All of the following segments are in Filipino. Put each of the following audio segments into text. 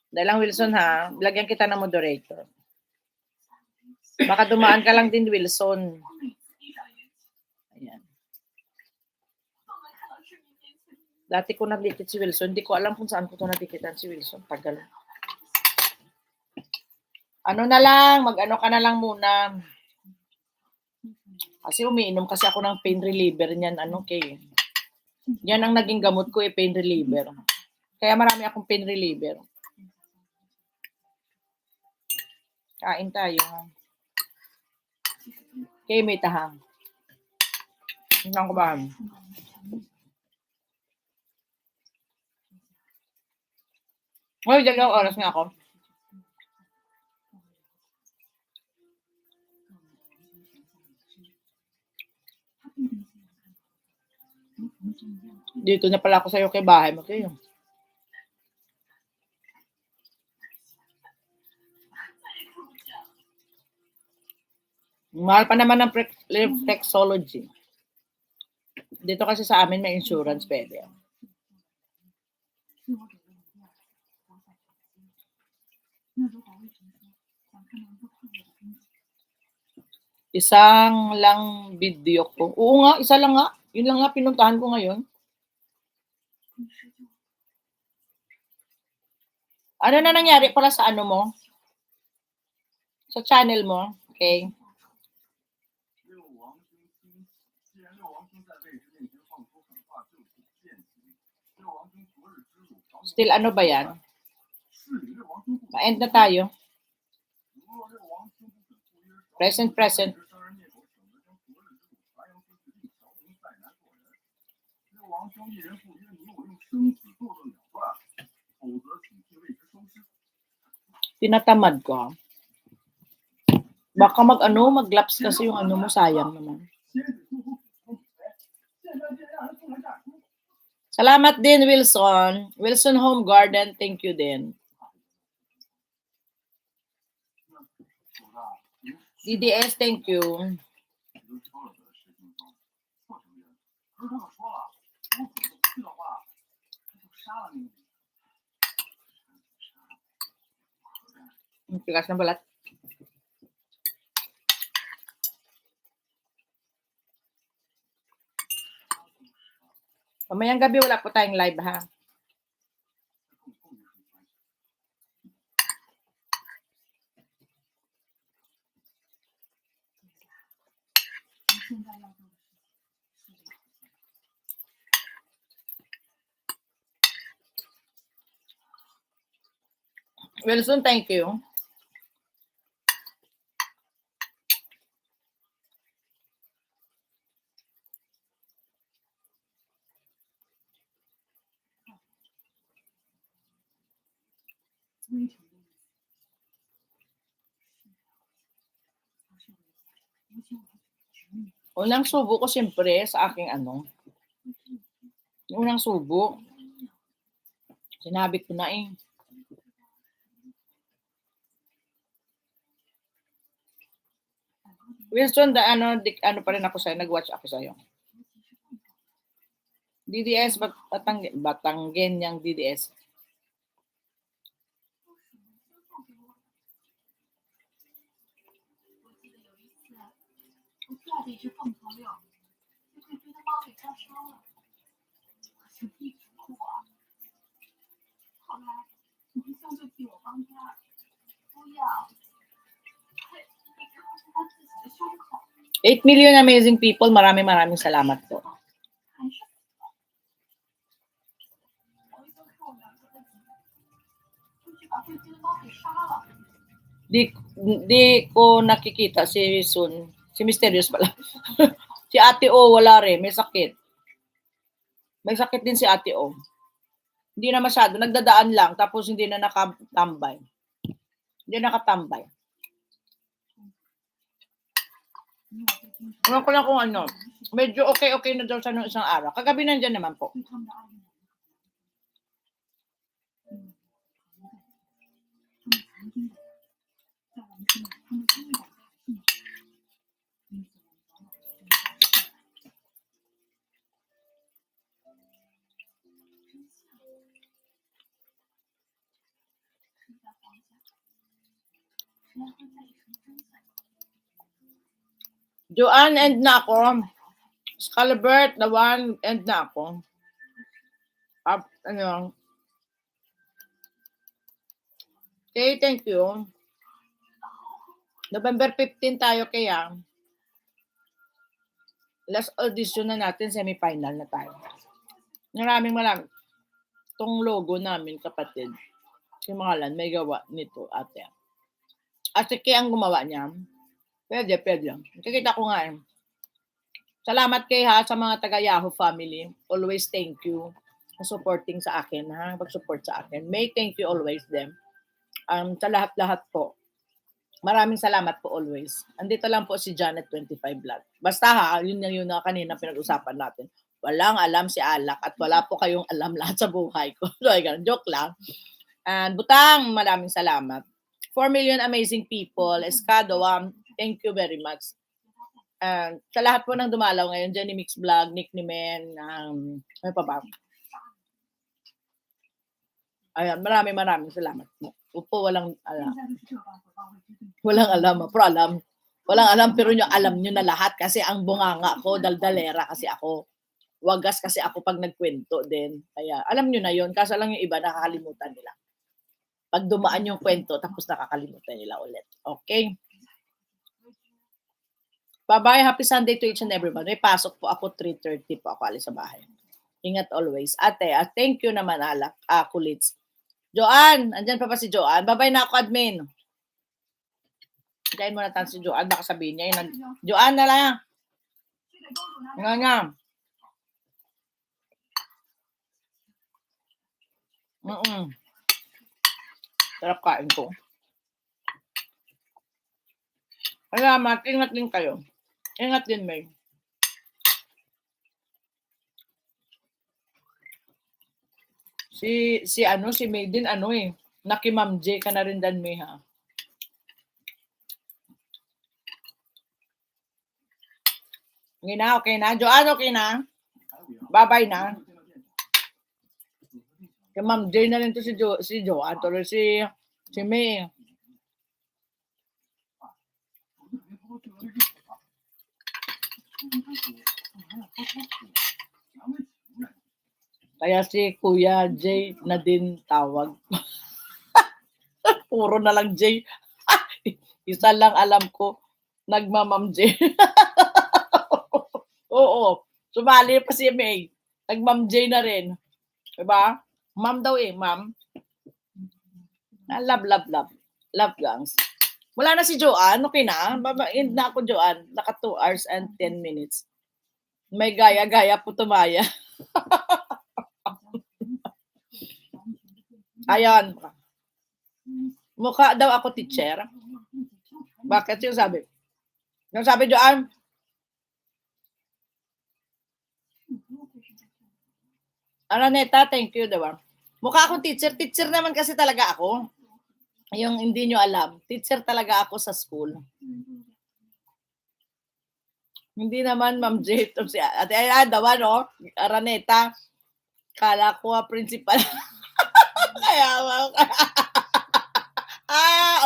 Dahil lang Wilson ha, lagyan kita ng moderator. Baka dumaan ka lang din Wilson. Ayan. Dati ko nadikit si Wilson, hindi ko alam kung saan ko ito nadikitan si Wilson. Tagal. Ano na lang, mag-ano ka na lang muna. Kasi umiinom kasi ako ng pain reliever niyan, yan ang naging gamot ko, pain reliever. Kaya marami akong pain reliever. Kain tayo. Okay, may tahang. Tingnan ko ba? Uy, 2 oras nga ako. Dito na pala ako sa'yo kay bahay mo kayo. Mahal pa naman ng reflexology. Dito kasi sa amin may insurance pwede. Isang lang video ko. Oo nga, isa lang nga. Yun lang nga pinuntahan ko ngayon. Ano na nangyari pala sa ano mo? Sa channel mo? Okay. Still ano ba yan? Ma-end na tayo. Present. Tinatamad ko. Baka mag-lapse kasi yung mo, sayang naman. Salamat din, Wilson. Wilson Home Garden, thank you din. DDS, thank you. Tigas ng balat. Mamayang gabi wala po tayong live ha. Wilson, thank you. Unang subo ko siyempre sa aking Yung unang subo. Sinabi ko na eh. Wilson, ano pa rin ako sa'yo, nag-watch ako sa'yo. DDS, Batanggen yung DDS. $8 million amazing people. Maraming salamat po. Di ko nakikita si Sun. Si Mysterious pala. Si Ate O, wala rin. May sakit. May sakit din si Ate O. Hindi na masyado. Nagdadaan lang. Tapos hindi na nakatambay. Ewan ko lang kung medyo okay na daw sa nung isang araw. Kagabi nandiyan naman po. Joanne, end na ako. Scalibert, the one, end na ako. Ano? Okay, thank you. November 15 tayo kaya. Last audition na natin, semi-final na tayo. Maraming. Itong logo namin, kapatid. Yung pangalan, may gawa nito, ate. Ate Kay ang gumawa niya. Pwede. Nakikita ko nga eh. Salamat kay ha sa mga taga-Yahoo family. Always thank you for supporting sa akin, ha? Pag-support sa akin. May thank you always them. Sa lahat-lahat po. Maraming salamat po always. Andito lang po si Janet 25 Vlog. Basta ha, yun na kanina pinag-usapan natin. Walang alam si Alak at wala po kayong alam lahat sa buhay ko. So, joke lang. And Butang, maraming salamat. 4 million amazing people. Escado, thank you very much. Sa lahat po ng dumalaw ngayon, Jenny Mix Vlog, Nick Nimen, ano pa ba? Ayan, maraming salamat. Upo, walang alam. Walang alam, pero alam. Walang alam, pero alam nyo na lahat kasi ang bunganga ko, daldalera kasi ako. Wagas kasi ako pag nagkwento din. Kaya alam nyo na yun, kaso lang yung iba nakakalimutan nila. Pag dumaan yung kwento, tapos nakakalimutan nila ulit. Okay? Bye-bye. Happy Sunday to each and everyone. May pasok po ako, 3:30 po ako alis sa bahay. Ingat always. Ate, thank you naman, Alak. Kulits. Joanne, andyan pa si Joanne? Bye-bye na ako, admin. Hintayin mo na si Joanne. Baka sabihin niya yun. Joanne na lang. Nga. Sarap kain ko. Salamat. Ingat din kayo. Ingat din, May. Si May din, Naki-Ma'am J ka na rin dan, May, ha? Okay na? Joanne, okay na? Bye-bye na. Kay Ma'am J na rin to si Joanne. Tuloy si May. Kaya si Kuya J na din tawag. Puro na lang J. Isa lang alam ko, nagmamam J. Oo. Sumali pa si May. Nagmam J na rin. Diba? Ma'am daw ma'am. Love. Love gangs. Wala na si Joanne. Okay na. End na ako, Joanne. Naka 2 hours and 10 minutes. May gaya-gaya po tumaya. Ayan. Mukha daw ako teacher. Bakit yung sabi? Yung sabi, Joanne? Araneta, thank you, diba? Mukha akong teacher. Teacher naman kasi talaga ako. Yung hindi nyo alam. Teacher talaga ako sa school. Hindi naman, Ma'am J. Ate, dawa, no? Araneta. Kala ko principal. Kaya,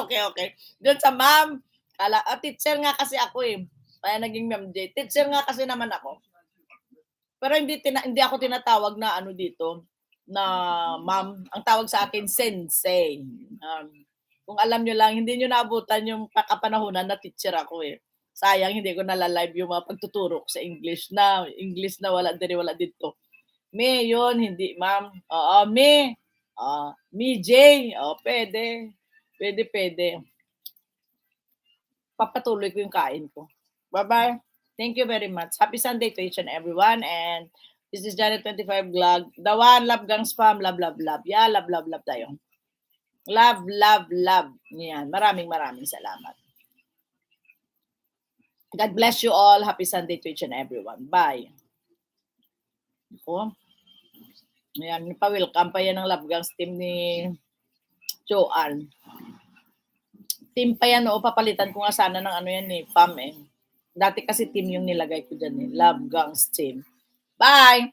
okay. Doon sa ma'am, teacher nga kasi ako Kaya naging Ma'am J. Teacher nga kasi naman ako. Pero hindi ako tinatawag na dito, na ma'am. Ang tawag sa akin, sensei. Kung alam nyo lang, hindi nyo naabutan yung kapanahunan na teacher ako Sayang, hindi ko nalalive yung mga pagtuturo sa English na wala dito. Me, yun, hindi, ma'am. Me. Me, J. Pwede. Papatuloy ko yung kain ko. Bye-bye. Thank you very much. Happy Sunday to each and everyone. And this is Janet 25 Vlog. The one, love gang spam, love. Yeah, love tayo. Love. Yan. Maraming salamat. God bless you all. Happy Sunday to each and everyone. Bye. Ako. Ayan, pa-welcome pa yan ng Love Gangs team ni Joanne. Team pa yan, papalitan ko nga sana ng Pam Dati kasi team yung nilagay ko dyan Love Gangs team. Bye!